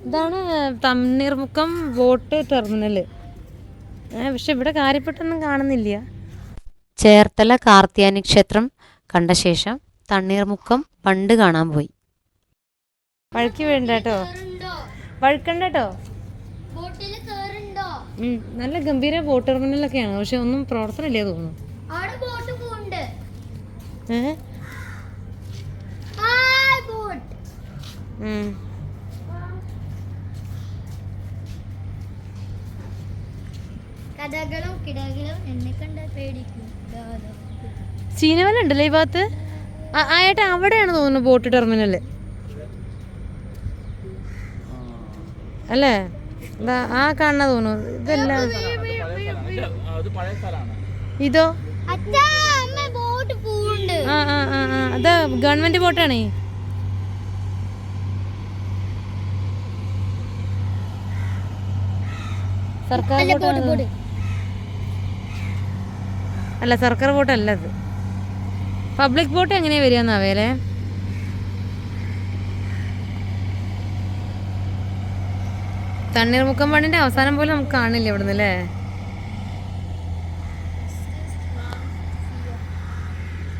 ഇതാണ് Thanneermukkom boat terminal. പക്ഷെ ഇവിടെ കാര്യപ്പെട്ടൊന്നും കാണുന്നില്ല. ചേർത്തല കാർത്തിയാനി ക്ഷേത്രം കണ്ട ശേഷം തണ്ണീർമുക്കം പണ്ട് കാണാൻ പോയി. വഴുക്കി വേണ്ട കേട്ടോ, വഴുക്കണ്ട കേട്ടോ. നല്ല ഗംഭീര ബോട്ട് ടെർമിനലൊക്കെയാണ്, പക്ഷെ ഒന്നും പ്രവർത്തനമില്ലേ തോന്നുന്നു. ചീനവല ഉണ്ടല്ലേ ഈ ഭാഗത്ത്? ആയിട്ട് അവിടെയാണ് തോന്നുന്നു ബോട്ട് ടെർമിനല് അല്ലേ? ആ കാണുന്ന തോന്നുന്നു. ഇതെല്ലാം ഇതോ? അതാ ഗവൺമെന്റ് ബോട്ടാണേ. സർക്കാർ ബോട്ട് അല്ല, സർക്കാർ ബോട്ട് അല്ല അത്. പബ്ലിക് ബോട്ട് എങ്ങനെയാ വരികയെന്നാവേലേ? തണ്ണീർമുക്കം പണിന്റെ അവസാനം പോലെ നമുക്ക് കാണില്ല ഇവിടുന്ന് അല്ലേ?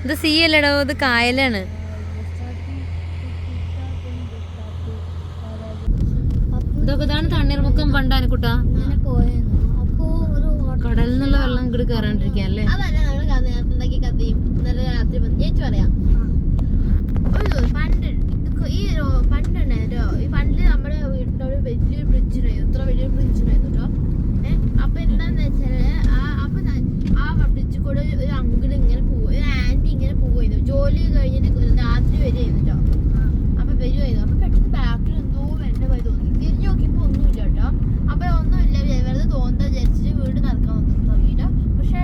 ഇത് സീ അല്ലടോ, ഇത് കായലാണ്. ഇതൊക്കെ ഇതാണ് തണ്ണീർമുക്കം പണ്ടാനക്കുട്ടാ. കടലിൽ നിന്നുള്ള വെള്ളം ഇങ്ങോട്ട് കയറാണ്ടിരിക്കാല്ലേ? പണ്ട് നമ്മുടെ വീടിന്റെ ഒരു വലിയൊരു ബ്രിഡ്ജിനായിരുന്നു, ഇത്ര വലിയൊരു ബ്രിഡ്ജിനായിരുന്നു കേട്ടോ. അപ്പൊ എന്താന്ന് വെച്ചാല് ആ ബ്രിഡ്ജിൽ കൂടെ ഒരു അങ്കിൾ ഇങ്ങനെ പോവും, ഒരു ആന്റി ഇങ്ങനെ പോവായിരുന്നു. ജോലി കഴിഞ്ഞിട്ട് രാത്രി വരികയായിരുന്നു കേട്ടോ. അപ്പൊ വരുമായിരുന്നു. അപ്പൊ പെട്ടെന്ന് ബാക്കിൽ എന്തോ വെണ്ട പോയി തോന്നി. തിരിഞ്ഞു നോക്കിയപ്പോ ഒന്നുമില്ല കേട്ടോ. അപ്പൊ ഒന്നുമില്ല, വെറുതെ തോന്നാ വിചാരിച്ചിട്ട് വീട് നടക്കാൻ തുടങ്ങിട്ടോ. പക്ഷെ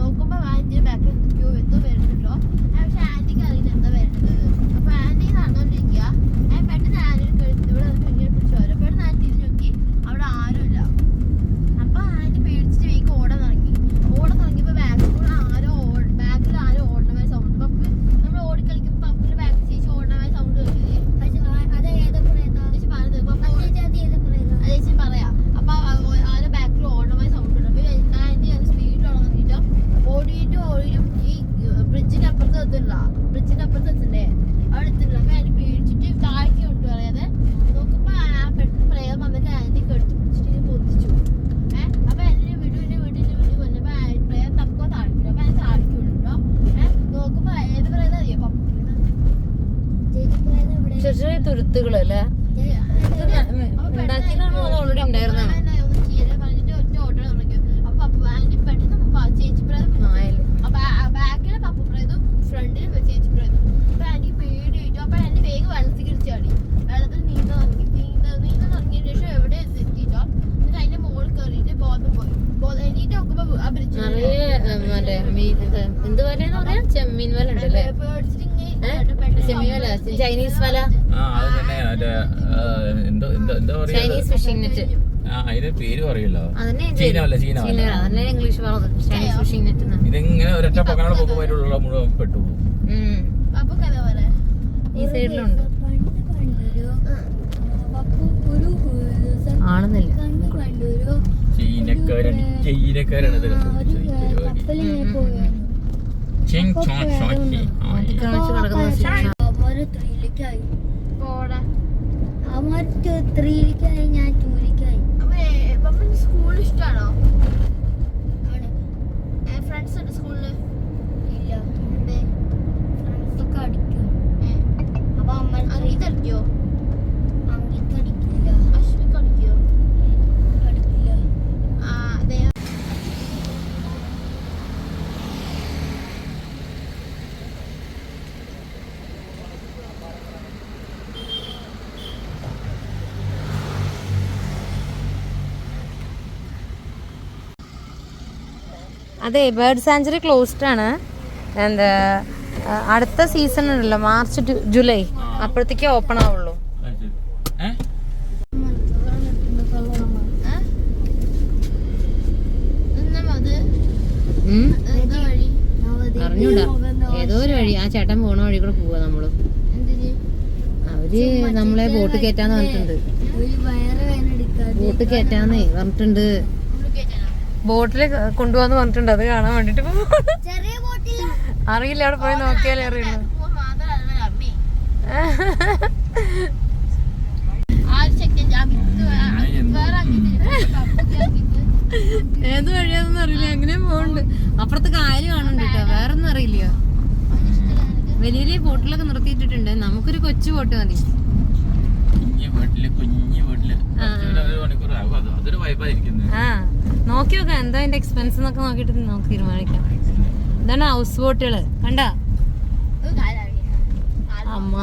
നോക്കുമ്പോ ആന്റിയുടെ ബാക്കിൽ എന്തൊക്കെയോ എന്തോ വരുന്നുണ്ടോ. പക്ഷെ ആന്റിക്ക് അറിയില്ല എന്താ വരുന്നത്. അപ്പൊ ആന്റി നടന്നോണ്ടിരിക്കുക. പെട്ടെന്ന് ആന്റി ഇവിടെ ഇങ്ങനെ പിടിച്ചു വരും. പെട്ടെന്ന് ആന്റി തിരിഞ്ഞു നോക്കി, അവിടെ ആരുമില്ല. അപ്പൊ ആന്റി പേടിച്ചിട്ട് വേഗം ഓടാൻ തുടങ്ങിയപ്പോ ബാക്കിൽ ആരോ ഓടണമായ സൗണ്ട്. പപ്പ് നമ്മൾ ഓടിക്കളിക്കുമ്പോ പപ്പിന്റെ ബാക്കിൽ ചേച്ചി ഓടണമായ സൗണ്ട് കേട്ടില്ലേ? ചേച്ചി പറയാ. അപ്പൊ ആരോ ബാക്കിൽ ഓടണമായ സൗണ്ട് ഉണ്ട്. അപ്പൊ ആന്റി അത് സ്പീഡിൽ ഓടാൻ നോക്കിട്ടോ. ഓടിയിട്ടും ഈ ബ്രിഡ്ജിന്റെ അപ്പുറത്ത് എത്തില്ല, എത്തണ്ടേ? അവിടെ എത്തില്ല. അപ്പൊ ആന്റി പേടിച്ചിട്ട് താഴേക്ക് കൊണ്ട് പറയാതെ നോക്കുമ്പോ പെട്ടെന്ന് പ്രേതം വന്നിട്ട് ആന്റി കെടുത്ത് പിടിച്ചിട്ട് പൊത്തിച്ചു. അപ്പൊ എന്നെ വീട്ടിൽ കൊന്നപ്പോ പ്രേതം തപ്പോ താഴ്ക്കില്ല. അപ്പൊ ഞാൻ താഴ്ക്കി വിടുണ്ടോ. നോക്കുമ്പോ ഏത് പ്രേതം അറിയോ? ചെറിയ ചെറിയ തുരുത്തുകളല്ലേ? ഓൾറെഡി ഉണ്ടായിരുന്നോ? പറഞ്ഞിട്ട് ഒറ്റ ഓട്ടം തുടങ്ങി. അപ്പൊ ആന്റി പെട്ടെന്ന് ചേച്ചി പ്രേതം ബാക്കിലെ പപ്പ പ്രേതും ഫ്രണ്ടിൽ ചേച്ചി പ്രേതും. അപ്പൊ ആന്റി പേടിയായിട്ടു. അപ്പൊ ആന്റി വേഗം വെള്ളത്തിൽ കിടിച്ചാടി. വെള്ളത്തിൽ നീന്താൻ തുടങ്ങിയതിന് ശേഷം എവിടെ എത്തിയിട്ടോ. എന്നിട്ട് അതിന്റെ മുകളിൽ കയറിയിട്ട് ബോധം പോയി. എണീറ്റ് നോക്കുമ്പോ ആ ബ്രിഡ്ജ് എന്ത് വലയെന്ന് പറയാ? ചെമ്മീൻ വല ഉണ്ടല്ലേ? ചെമ്മീൻ വല, ചൈനീസ് വല, ചൈനീസ് ഫിഷിംഗ് നെറ്റ്. പേര് പറയല്ലോ, ഇംഗ്ലീഷ് ചൈനീസ് ഫിഷിംഗ് നെറ്റ്. ഇതിങ്ങനെ ഒരൊറ്റ പക്കനോട് പോകുമ്പോഴുള്ള മുഴുവൻ പെട്ടുപോകും. ഈ സൈഡിലുണ്ട് ആണെന്നില്ല. ചൈനക്കാരാണ് ഇത് ഞാൻ ടൂലിക്കായി. സ്കൂൾ ഇഷ്ടാണോ? ഫ്രണ്ട്സ് ഉണ്ട് സ്കൂളില്? ഇല്ല, ഫ്രണ്ട്സൊക്കെ അടിക്കും. അപ്പൊ അമ്മ അങ്കിത് അടിക്കോ? അങ്കിത്ത് അടിക്കില്ല. അശ്വിക്ക് അടിക്കോ? അടിക്കില്ല. അതെ. അതെ, ബേർഡ് സാഞ്ചുറി ക്ലോസ്ഡ് ആണ്. എന്താ അടുത്ത സീസൺ ഉണ്ടല്ലോ, മാർച്ച് ജൂലൈ, അപ്പോഴത്തേക്കേ ഓപ്പൺ ആവുള്ളൂ. അറിഞ്ഞൂടാ, ഏതോ ഒരു വഴി, ആ ചേട്ടൻ പോണ വഴി കൂടെ പോവാ നമ്മള്. അവര് നമ്മളെ ബോട്ട് കയറ്റാന്ന് പറഞ്ഞിട്ടുണ്ട്. ഒരു വയറ് വേന എടുക്കാതെ ബോട്ട് കയറ്റാന്നേ പറഞ്ഞിട്ടുണ്ട്. ബോട്ടില് കൊണ്ടുപോകാന്ന് പറഞ്ഞിട്ടുണ്ട്. അത് കാണാൻ വേണ്ടിട്ട് ചെറിയ ബോട്ടില്ല. അറിയില്ല, അവിടെ പോയി നോക്കിയാലേ അറിയുള്ളൂ. ഏത് വഴിയാന്നൊന്നും അറിയില്ല. എങ്ങനെ പോകണ്ട്. അപ്പുറത്ത് കായല് കാണുന്നുണ്ട് കേട്ടോ, വേറൊന്നും അറിയില്ല. വലിയ വലിയ ബോട്ടിലൊക്കെ നിർത്തിയിട്ടിട്ടുണ്ട്. നമുക്കൊരു കൊച്ചു ബോട്ട് മതി. ആ നോക്കി നോക്കാം എന്താ അതിന്റെ എക്സ്പെൻസ് എന്നൊക്കെ നോക്കിട്ട് നമുക്ക് തീരുമാനിക്കാം. ഇതാണ് ഹൗസ് ബോട്ടുകള് കണ്ടാ അമ്മ.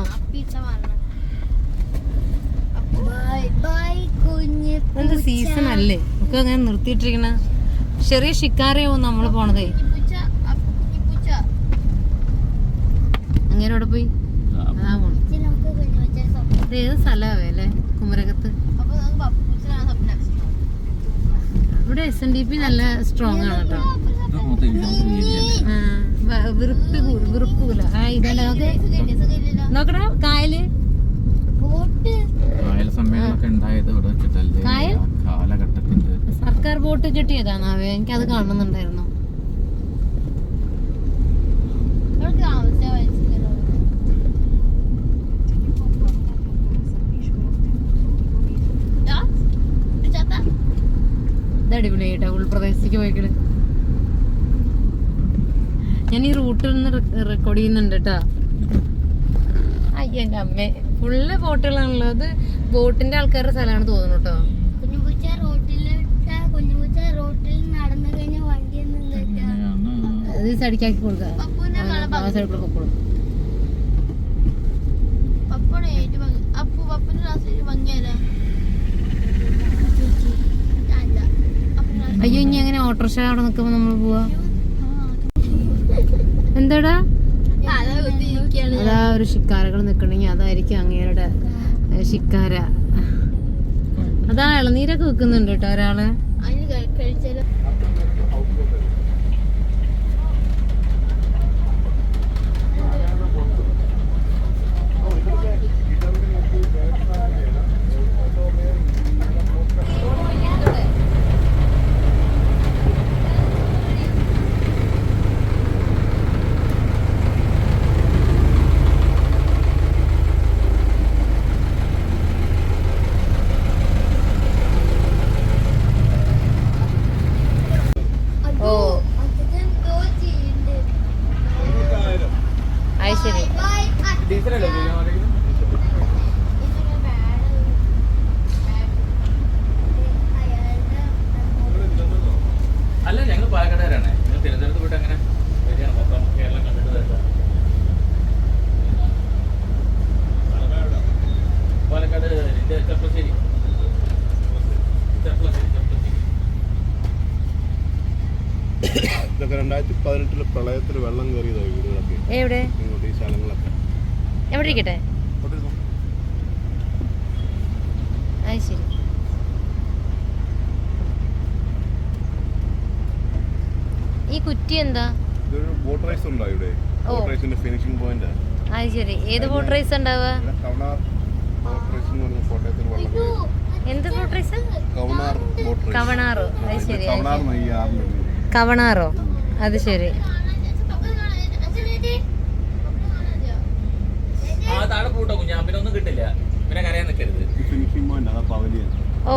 എന്ത് സീസൺ അല്ലേ ഒക്കെ അങ്ങനെ നിർത്തിയിട്ടിരിക്കണ. ചെറിയ ഷിക്കാരയാവും നമ്മള് പോണതേ. അങ്ങനെ അവിടെ പോയി അതാ പോണു. ഇത് ഏത് സ്ഥലമാവേ അല്ലേ കുമരകത്ത്. ഇവിടെ SNDP നല്ല സ്ട്രോങ് ആണ് കേട്ടോ. വിറുപ്പില്ല ഇതല്ലേ നോക്കടാ കായല്. കായൽ സർക്കാർ ബോട്ട് കിട്ടിയതാണാവേ. എനിക്കത് കാണുന്നുണ്ടായിരുന്നു. ഇത് അടിപൊളിയായിട്ടാ ഉൾപ്രദേശത്തേക്ക് പോയിക്കള്. ഞാൻ ഈ റൂട്ടിൽ നിന്ന് റെക്കോർഡ് ചെയ്യുന്നുണ്ട് കേട്ടാ. അയ്യ എന്റെ അമ്മേ, ഫുള്ള് ബോട്ടുകളാണല്ലോ. അത് ബോട്ടിന്റെ ആൾക്കാരുടെ സ്ഥലമാണ് തോന്നുന്നു കേട്ടോ. കുഞ്ഞുപൂച്ച റോട്ടിൽ നടന്നു കഴിഞ്ഞ വണ്ടിയൊന്നും ഇത് സൈഡിക്കാക്കി കൊടുക്കാം. സൈഡിൽ പൊക്കോളും. അയ്യോ ഇനി അങ്ങനെ ഓട്ടോറിക്ഷ അവിടെ നിൽക്കുമ്പോ നമ്മൾ പോവാ. എന്താടാ അതാ ഒരു ഷിക്കാരകൾ നിക്കണെങ്കി അതായിരിക്കും അങ്ങേരുടെ ഷിക്കാര. അതാ ഇളനീരൊക്കെ വെക്കുന്നുണ്ട് കേട്ടോ ഒരാള്. ശരി അല്ല ഞങ്ങൾ പാലക്കാടുകാരാണ്. നിങ്ങൾ തിരുവനന്തപുരത്ത് പോയിട്ട് അങ്ങനെ വരികയാണ്. മൊത്തം കേരളം കണ്ടിട്ട് തരാം. പാലക്കാട് ചെർപ്പശ്ശേരി. ഇതൊക്കെ 2018 പ്രളയത്തിൽ വെള്ളം കയറിയതോ വീടുകളൊക്കെ. എവിടെ ഈ സ്ഥലങ്ങളൊക്കെ എവിടെ ഇരിക്കട്ടെ. അത് ശരി. ഈ കുറ്റി എന്താ? ഇതൊരു ബോട്ട് റൈസ് ഉണ്ടോ ഇവിടെ? ബോട്ട് റൈസിന്റെ ഫിനിഷിംഗ് പോയിന്റ്. അത് ശരി. ഏത് ബോട്ട് റൈസ് ഉണ്ടാവുക? കവണാർ ബോട്ട് റൈസ് എന്ന് പറഞ്ഞ കോട്ടയത്തിൽ വെള്ളം. എന്ത് boat race? Kavanar boat race. കവണാറോ? അത് ശരി. കവണാർ കവണാറോ? അത് ശരി. ആ താഴെ പൂട്ടോ കുഞ്ഞാ, പിന്നെ ഒന്നും കിട്ടില്ല. പിന്നെ കരയാൻ നിൽക്കരുത്. ഫിനിഷിംഗ് പോയിന്റ് അതാ പവലിയൻ. ഓ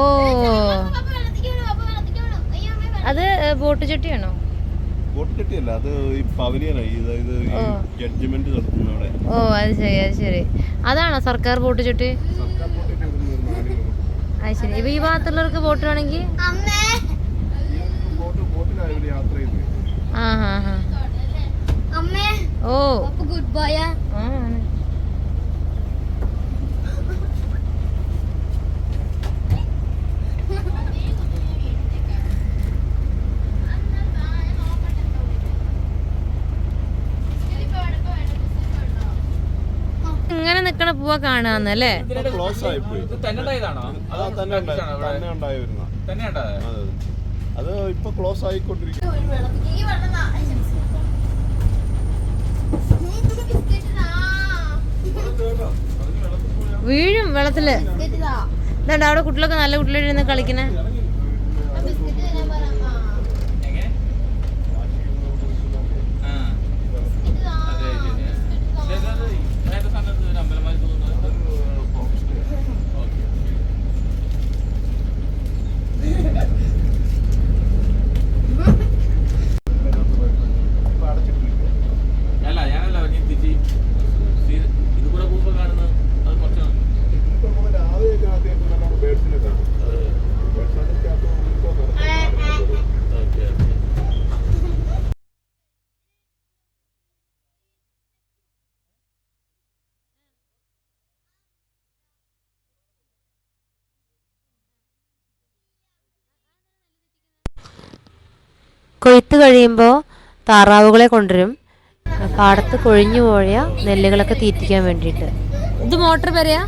അത് ബോട്ട് ചട്ടിയാണോ? ബോട്ട് ചട്ടിയല്ല, അത് ഈ പവലിയനായി. ഇത് ജഡ്ജ്മെന്റ് നടത്തുന്ന അവിടെ. ഓ അത് ശരി, അത് ശരി. അതാണോ സർക്കാർ ബോട്ട് ചട്ടി? സർക്കാർ ബോട്ടിന്റെ അത് ശരി. ഇപ്പൊ ഈ ഭാഗത്തുള്ളവർക്ക് ബോട്ട് വേണമെങ്കിൽ ബോട്ടിലാണ് ഇവിടെ യാത്ര ചെയ്യുന്നത്. ഓ ഗുഡ് ബൈ. ഇങ്ങനെ നിക്കണ പൂവ കാണാന്നല്ലേ? ക്ലോസ് ആയിപ്പോയി. തന്നെയുണ്ടായതാണോ? അതാ തന്നെ ഉണ്ടായി വരുന്ന. തന്നെ ഉണ്ടായത്. അത് ഇപ്പൊ ക്ലോസ് ആയിക്കൊണ്ടിരിക്കും. വീഴും വെള്ളത്തില്. ഇതാണ്ട് അവിടെ കുട്ടികളൊക്കെ നല്ല കുട്ടികളിരുന്ന് കളിക്കണേ. ബിസ്ക്കറ്റ് തരാൻ പറയാം. എങ്ങനെ? ആ, അതെ, ശരിയാ. ഏത് സമയത്ത് ഒരു അമ്പലമായി തോന്നുന്നത്? ഓക്കെ. അല്ല ഞാനല്ല നീ തിരിച്ച് ഇത് കൂടെ പോകുമ്പോൾ കാണുന്നത് അത് കുറച്ചാണ്. ഓക്കെ. കൊയ്ത്ത് കഴിയുമ്പോൾ താറാവുകളെ കൊണ്ടുവരും, പാടത്ത് കൊഴിഞ്ഞു പോയ നെല്ലുകളൊക്കെ തീറ്റിക്കാൻ വേണ്ടിയിട്ട്. ഇത് മോട്ടർ വരെയാ?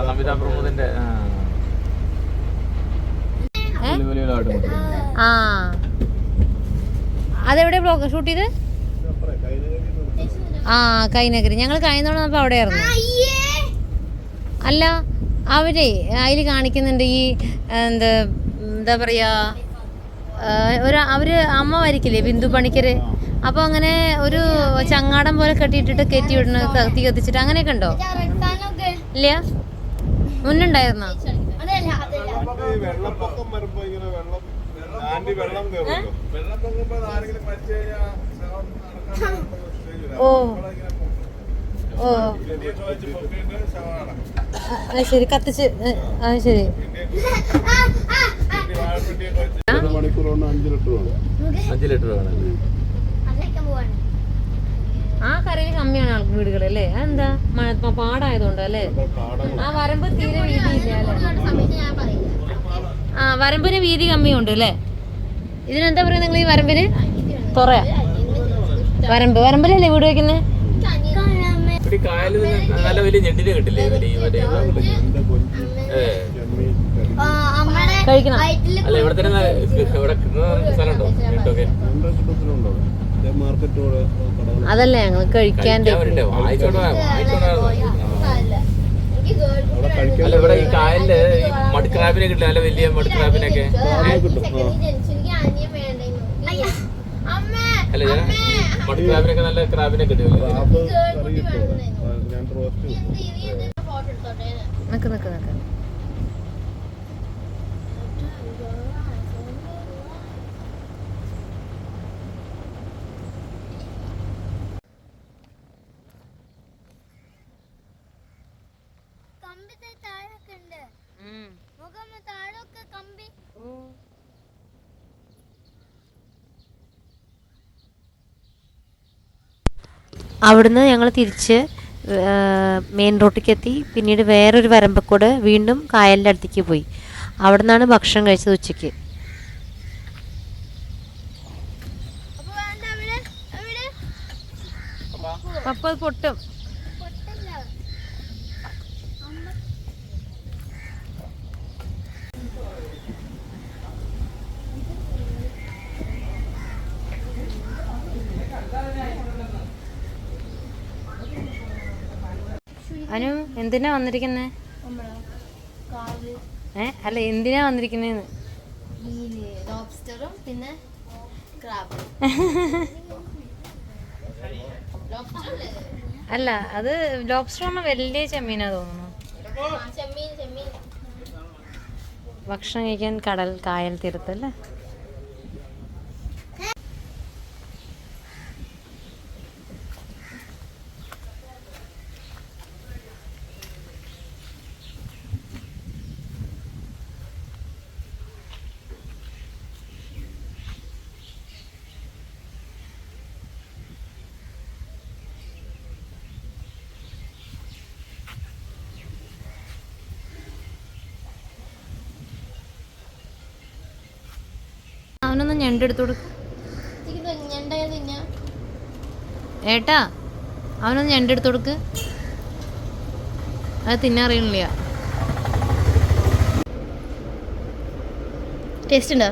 നമിത പ്രമോദിന്റെ ആ, അതെവിടെ ബ്ലോഗ് ഷൂട്ട് ചെയ്ത്? ആ, കൈനഗരി. ഞങ്ങൾ കഴിഞ്ഞോണ്ട് വന്നപ്പോൾ അവിടെയായിരുന്നു. അല്ല, അവരെ അതിൽ കാണിക്കുന്നുണ്ട് ഈ എന്താ പറയാ, അവര് അമ്മ വരിക്കില്ലേ ബിന്ദു പണിക്കര്, അപ്പൊ അങ്ങനെ ഒരു ചങ്ങാടം പോലെ കെട്ടിയിട്ടിട്ട് കയറ്റി വിടണ, തീ കത്തിച്ചിട്ട് അങ്ങനെയൊക്കെ ഉണ്ടോ? ഇല്ല, മുന്നുണ്ടായിരുന്നോ? ഓ ഓ, ശരി, കത്തിച്ച്, ശരി. 5 ലിറ്റർ വേണം. ആ കരയിൽ കമ്മിയാണ് ആൾക്ക് വീടുകൾ അല്ലേ? അതെന്താ? പാടായതുകൊണ്ട് അല്ലേ? ആ വരമ്പ് തീരെ വീതിയില്ല അല്ലേ? ആ, വരമ്പിന് വീതി കമ്മിയുണ്ട് അല്ലേ? ഇതിനെന്താ പറയാ നിങ്ങൾ ഈ വരമ്പിന്? തുറയാ? വരമ്പിലല്ലേ വീട് വെക്കുന്നത്? കായലിൽ നല്ല വലിയ ഞെട്ടിനെ കിട്ടില്ലേ? കഴിക്കണം. അല്ല, ഇവിടെ തന്നെ ഇവിടെ സ്ഥലമുണ്ടോ ഞെട്ടൊക്കെ? അതല്ലേ ഞങ്ങൾ കഴിക്കാൻ. അല്ല, ഇവിടെ ഈ കായലില് മടുക്രാബിനെ കിട്ടില്ല, നല്ല വലിയ മടുക്രാബിനൊക്കെ. അല്ല, മടുക്രാബിനൊക്കെ നല്ല ക്രാബിനെ കിട്ടും. അവിടുന്ന് ഞങ്ങൾ തിരിച്ച് മെയിൻ റോട്ടിലേക്ക് എത്തി. പിന്നീട് വേറൊരു വരമ്പക്കൂടെ വീണ്ടും കായലിൻ്റെ അടുത്തേക്ക് പോയി. അവിടെ നിന്നാണ് ഭക്ഷണം കഴിച്ചത് ഉച്ചയ്ക്ക്. പപ്പ പൊട്ടും. അനു, എന്തിനാ വന്നിരിക്കുന്നേ? അല്ല, എന്തിനാ വന്നിരിക്കുന്നേന്ന്? മീന് ലോബ്സ്റ്ററും പിന്നെ ക്രാബ്. ലോബ്സ്റ്റർ അല്ല അത് ലോബ്സ്റ്റർ പറഞ്ഞാൽ വലിയ ചെമ്മീനാ തോന്നുന്നു. ചെമ്മീൻ ചെമ്മീൻ. ഭക്ഷണം കഴിക്കാൻ കടൽ കായൽ തീരത്തല്ലേ. അവനൊന്ന് ഞണ്ടെടുത്തു കൊടുക്ക് ഞണ്ടായ തിന്നാ. ഏട്ടാ, അവനൊന്ന് ഞണ്ടെടുത്തു കൊടുക്ക്. അത് തിന്നറിയണില്ല. ടേസ്റ്റ് ഉണ്ടോ?